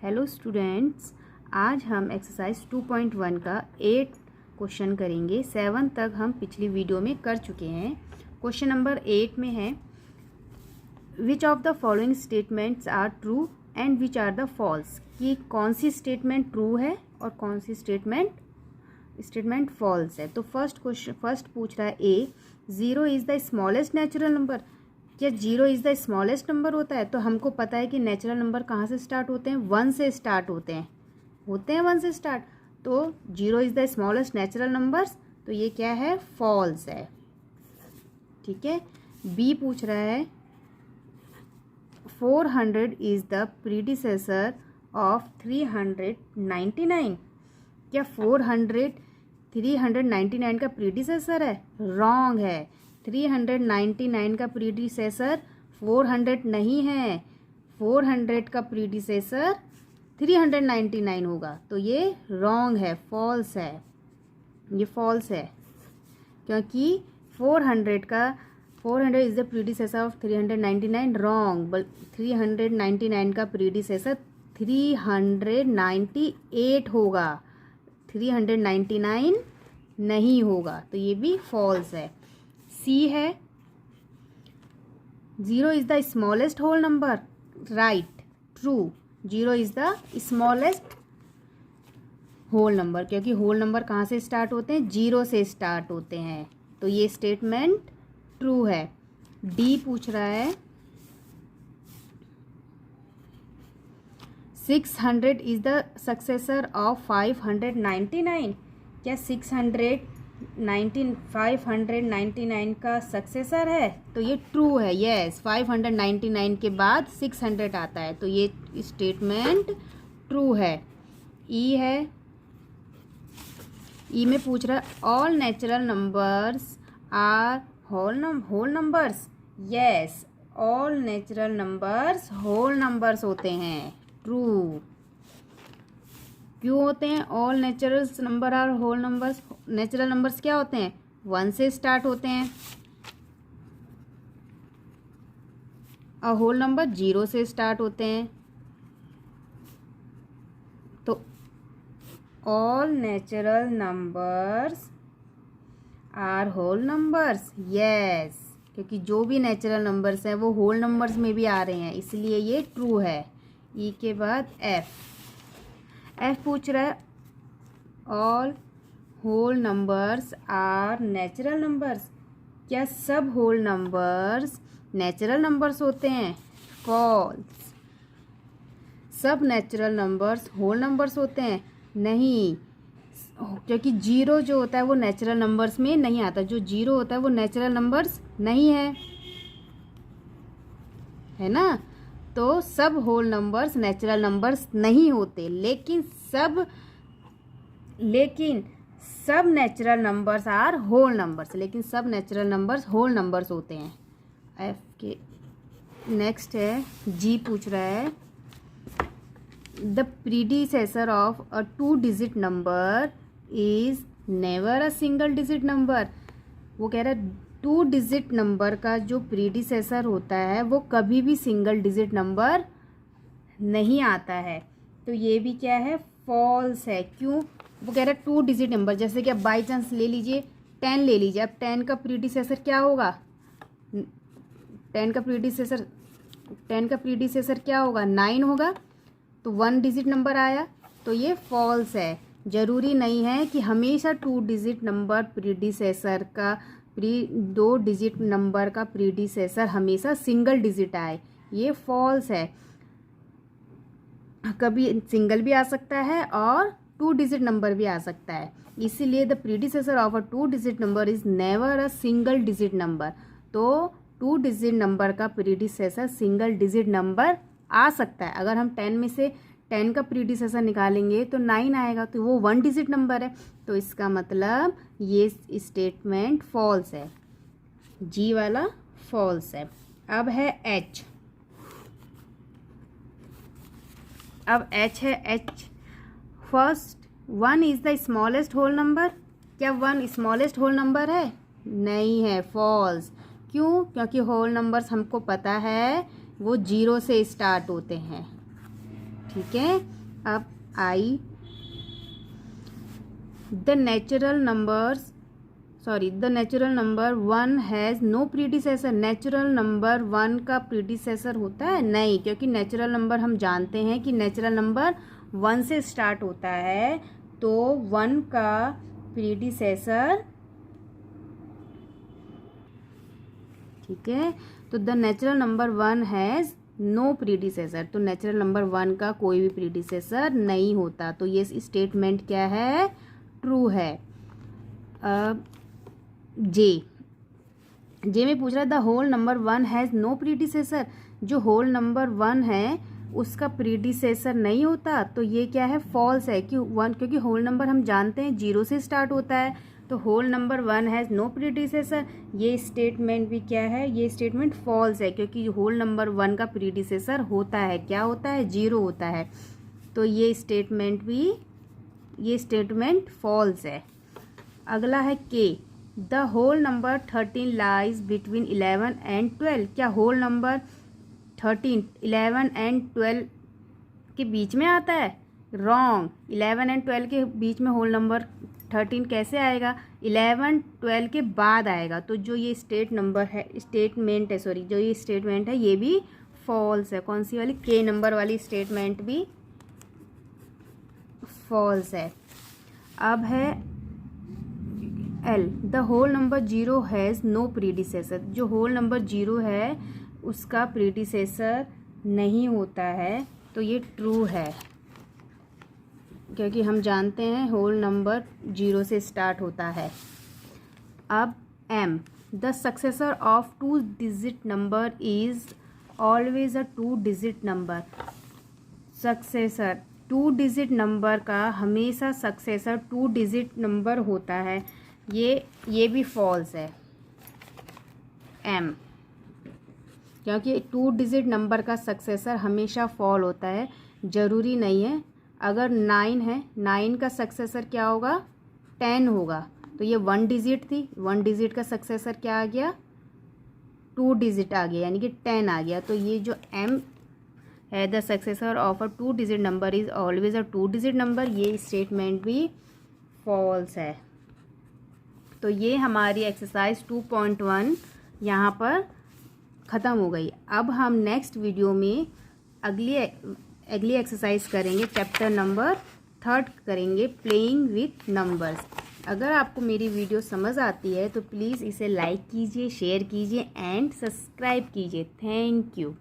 Hello students, आज हम exercise 2.1 का 8 क्वेश्चन करेंगे। 7 तक हम पिछली वीडियो में कर चुके हैं। क्वेश्चन नंबर 8 में है which of the following statements are true and which are the false, कि कौन सी स्टेटमेंट ट्रू है और कौन सी स्टेटमेंट फॉल्स है। तो फर्स्ट पूछ रहा है ए, 0 is the smallest natural number. क्या 0 इज़ द स्मॉलेस्ट नंबर होता है? तो हमको पता है कि नेचुरल नंबर कहाँ से स्टार्ट होते हैं, 1 से स्टार्ट होते हैं 1 से स्टार्ट। तो 0 is the smallest natural numbers, तो ये क्या है, फॉल्स है। ठीक है। बी पूछ रहा है 400 इज़ द प्रीडिसेसर ऑफ 399। क्या 400 399 का प्रीडिसेसर है? रॉन्ग है। 399 का प्रीडिसेसर 400 नहीं है। 400 का प्रीडिसेसर 399 होगा, तो ये रॉन्ग है, फॉल्स है। ये फॉल्स है क्योंकि 400 is the predecessor of 399, wrong. 399 का प्रीडिसेसर 398 होगा, 399 नहीं होगा, तो ये भी फॉल्स है। सी है 0 is the smallest whole number, right, true. 0 is the smallest whole number, क्योंकि होल नंबर कहाँ से स्टार्ट होते हैं, 0 से स्टार्ट होते हैं, तो ये स्टेटमेंट ट्रू है। डी पूछ रहा है 600 इज द सक्सेसर ऑफ 599। क्या 599 का सक्सेसर है? तो ये ट्रू है, यस। 599 के बाद 600 आता है, तो ये स्टेटमेंट ट्रू है। ई है, ई में पूछ रहा है all natural numbers are whole numbers. Yes, all natural numbers whole numbers होते हैं, ट्रू। क्यों होते हैं all natural number are whole numbers? Natural numbers क्या होते हैं, 1 से स्टार्ट होते हैं, और होल नंबर 0 से स्टार्ट होते हैं। तो all natural numbers are whole numbers, yes, क्योंकि जो भी नेचुरल नंबर्स हैं वो होल नंबर्स में भी आ रहे हैं, इसलिए ये ट्रू है। ई के बाद एफ पूछ रहा है all whole numbers are natural numbers. क्या सब होल नंबर्स नेचुरल नंबर्स होते हैं? फॉल्स। सब नेचुरल नंबर्स होल नंबर्स होते हैं? नहीं, क्योंकि 0 जो होता है वो नेचुरल नंबर्स में नहीं आता। जो 0 होता है वो नेचुरल नंबर्स नहीं है ना। तो सब होल नंबर्स नेचुरल नंबर्स नहीं होते, लेकिन सब natural numbers are whole numbers, लेकिन सब नेचुरल नंबर्स होल नंबर्स होते हैं। एफ के नेक्स्ट है, जी पूछ रहा है the predecessor of a 2 digit number is never a single digit number. वो कह रहा है 2 डिजिट नंबर का जो प्रीडिसेसर होता है वो कभी भी सिंगल डिजिट नंबर नहीं आता है, तो ये भी क्या है, फॉल्स है। क्यों? वो कह रहा है 2 डिजिट नंबर, जैसे कि अब बाई चांस ले लीजिए 10 ले लीजिए। अब 10 का प्रीडिसेसर क्या होगा, 10 का प्रीडिसेसर क्या होगा, 9 होगा, तो 1 डिजिट नंबर आया, तो ये फॉल्स है। ज़रूरी नहीं है कि हमेशा 2 डिजिट नंबर प्रीडिसेसर का 2 डिजिट नंबर का प्रीडिसेसर हमेशा सिंगल डिजिट आए, ये फॉल्स है। कभी सिंगल भी आ सकता है और 2 डिजिट नंबर भी आ सकता है, इसीलिए the predecessor of a 2 digit number is never a single digit number. तो 2 डिजिट नंबर का प्रीडिसेसर सिंगल डिजिट नंबर आ सकता है। अगर हम 10 में से 10 का प्रीडिसेसर निकालेंगे तो 9 आएगा, तो वो 1 डिजिट नंबर है, तो इसका मतलब ये स्टेटमेंट फॉल्स है। जी वाला फॉल्स है। अब है एच। है H first 1 is the smallest whole number. क्या 1 स्मॉलेस्ट होल नंबर है? नहीं है, फॉल्स। क्यों? क्योंकि होल नंबर्स हमको पता है वो 0 से स्टार्ट होते हैं। ठीक है। अब I, the natural number 1 has no predecessor. Natural number 1 का प्रीडिसेसर होता है? नहीं, क्योंकि नेचुरल नंबर हम जानते हैं कि नेचुरल नंबर 1 से स्टार्ट होता है, तो 1 का प्रीडिसेसर, ठीक है। तो the natural number 1 has no predecessor, तो नेचुरल नंबर 1 का कोई भी प्रीडिसेसर नहीं होता, तो ये स्टेटमेंट क्या है? ट्रू है। जे में पूछ रहा है the whole number 1 has no predecessor. जो होल नंबर 1 है उसका प्रीडिसेसर नहीं होता, तो ये क्या है? फॉल्स है। क्योंकि होल नंबर हम जानते हैं 0 से स्टार्ट होता है, तो whole number 1 has no predecessor, ये स्टेटमेंट भी क्या है? ये स्टेटमेंट फॉल्स है, क्योंकि होल नंबर 1 का प्रीडिसेसर होता है, क्या होता है? 0 होता है, तो ये स्टेटमेंट फॉल्स है। अगला है K, the whole number 13 lies between 11 and 12। क्या होल नंबर 13 11 एंड 12 के बीच में आता है? रॉन्ग। 11 एंड 12 के बीच में होल नंबर 13 कैसे आएगा? 11 12 के बाद आएगा, तो जो ये स्टेटमेंट है ये भी फॉल्स है। कौन सी वाली? के नंबर वाली स्टेटमेंट भी फॉल्स है। अब है L, the whole number 0 has no predecessor. जो होल नंबर 0 है उसका प्रीडिसेसर नहीं होता है, तो ये ट्रू है, क्योंकि हम जानते हैं होल नंबर 0 से स्टार्ट होता है। अब M, the successor of 2 digit number is always a 2 digit number. Successor 2 digit number का हमेशा सक्सेसर 2 डिजिट नंबर होता है, ये भी फॉल्स है एम, क्योंकि 2 डिजिट नंबर का सक्सेसर हमेशा फॉल होता है, ज़रूरी नहीं है। अगर 9 है, 9 का सक्सेसर क्या होगा? 10 होगा, तो ये 1 डिजिट थी, 1 डिजिट का सक्सेसर क्या आ गया? 2 डिजिट आ गया, यानी कि 10 आ गया। तो ये जो एम है, the successor of a 2 digit number is always a 2 digit number, ये स्टेटमेंट भी फॉल्स है। तो ये हमारी एक्सरसाइज 2.1 यहाँ पर ख़त्म हो गई। अब हम नेक्स्ट वीडियो में अगली एक्सरसाइज करेंगे, चैप्टर नंबर 3 करेंगे, प्लेइंग विथ नंबर्स। अगर आपको मेरी वीडियो समझ आती है तो प्लीज़ इसे लाइक कीजिए, शेयर कीजिए एंड सब्सक्राइब कीजिए। Thank you.